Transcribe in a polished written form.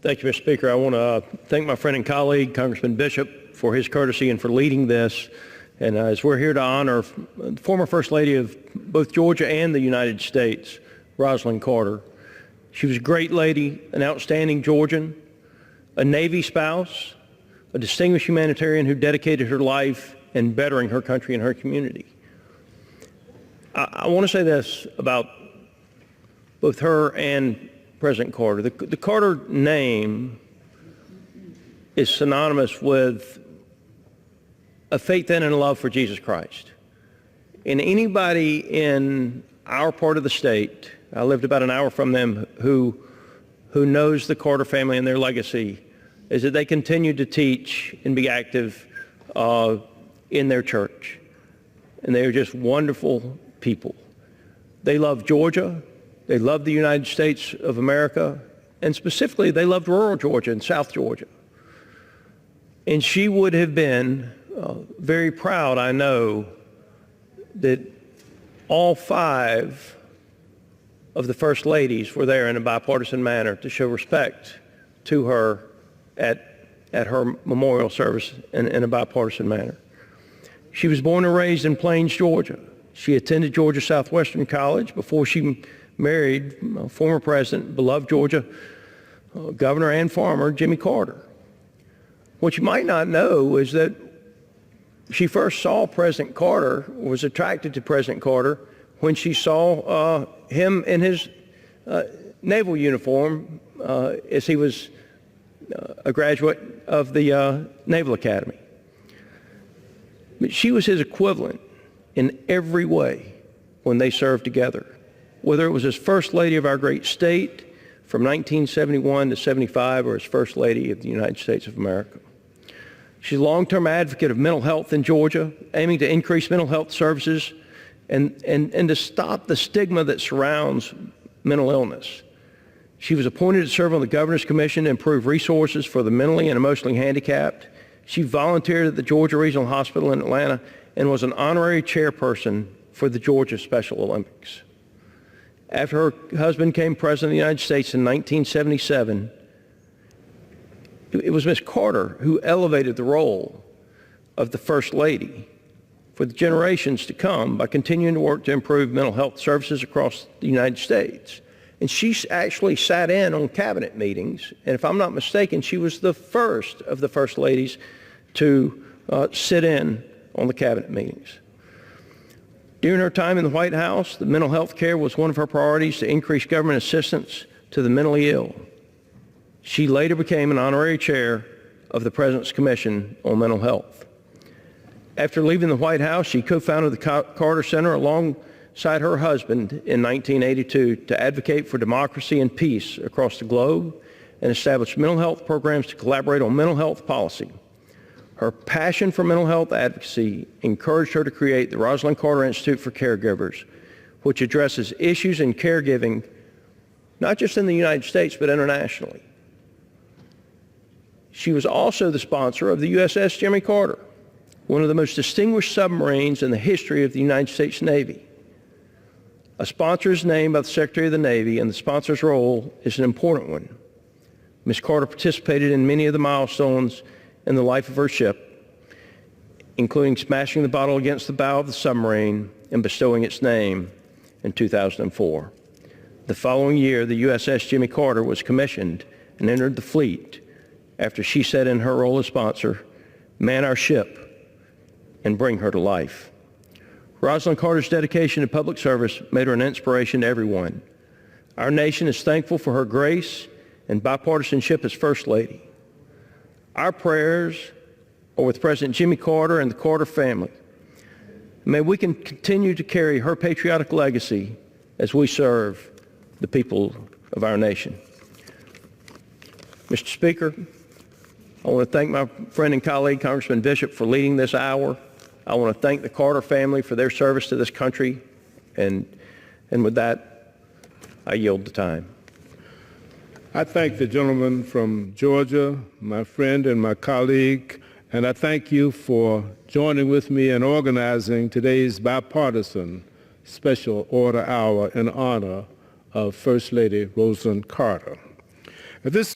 Thank you, Mr. Speaker. I want to thank my friend and colleague, Congressman Bishop, for his courtesy and for leading this. And as we're here to honor the former First Lady of both Georgia and the United States, Rosalynn Carter. She was a great lady, an outstanding Georgian, a Navy spouse, a distinguished humanitarian who dedicated her life in bettering her country and her community. I want to say this about both her and President Carter. The Carter name is synonymous with a faith in and a love for Jesus Christ. And anybody in our part of the state, I lived about an hour from them, who knows the Carter family and their legacy, is that they continue to teach and be active in their church. And they are just wonderful people. They love Georgia. They loved the United States of America, and specifically, they loved rural Georgia and South Georgia. And she would have been very proud, I know, that all 5 of the First Ladies were there in a bipartisan manner to show respect to her at her memorial service in a bipartisan manner. She was born and raised in Plains, Georgia. She attended Georgia Southwestern College before she married former president, beloved Georgia governor and farmer Jimmy Carter. What you might not know is that she first saw President Carter, was attracted to President Carter, when she saw him in his naval uniform as he was a graduate of the Naval Academy. But she was his equivalent in every way when they served together. Whether it was as First Lady of our great state from 1971 to 75 or as First Lady of the United States of America. She's a long-term advocate of mental health in Georgia, aiming to increase mental health services and to stop the stigma that surrounds mental illness. She was appointed to serve on the Governor's Commission to improve resources for the mentally and emotionally handicapped. She volunteered at the Georgia Regional Hospital in Atlanta and was an honorary chairperson for the Georgia Special Olympics. After her husband became President of the United States in 1977, it was Ms. Carter who elevated the role of the First Lady for the generations to come by continuing to work to improve mental health services across the United States. And she actually sat in on cabinet meetings, and if I'm not mistaken, she was the first of the First Ladies to sit in on the cabinet meetings. During her time in the White House, the mental health care was one of her priorities to increase government assistance to the mentally ill. She later became an honorary chair of the President's Commission on Mental Health. After leaving the White House, she co-founded the Carter Center alongside her husband in 1982 to advocate for democracy and peace across the globe and establish mental health programs to collaborate on mental health policy. Her passion for mental health advocacy encouraged her to create the Rosalynn Carter Institute for Caregivers, which addresses issues in caregiving, not just in the United States, but internationally. She was also the sponsor of the USS Jimmy Carter, one of the most distinguished submarines in the history of the United States Navy. A sponsor is named by the Secretary of the Navy, and the sponsor's role is an important one. Ms. Carter participated in many of the milestones in the life of her ship, including smashing the bottle against the bow of the submarine and bestowing its name in 2004. The following year, the USS Jimmy Carter was commissioned and entered the fleet after she said in her role as sponsor, "Man our ship and bring her to life." Rosalynn Carter's dedication to public service made her an inspiration to everyone. Our nation is thankful for her grace and bipartisanship as First Lady. Our prayers are with President Jimmy Carter and the Carter family. May we can continue to carry her patriotic legacy as we serve the people of our nation. Mr. Speaker, I want to thank my friend and colleague, Congressman Bishop, for leading this hour. I want to thank the Carter family for their service to this country. And with that, I yield the time. I thank the gentleman from Georgia, my friend and my colleague, and I thank you for joining with me in organizing today's bipartisan special order hour in honor of First Lady Rosalynn Carter. At this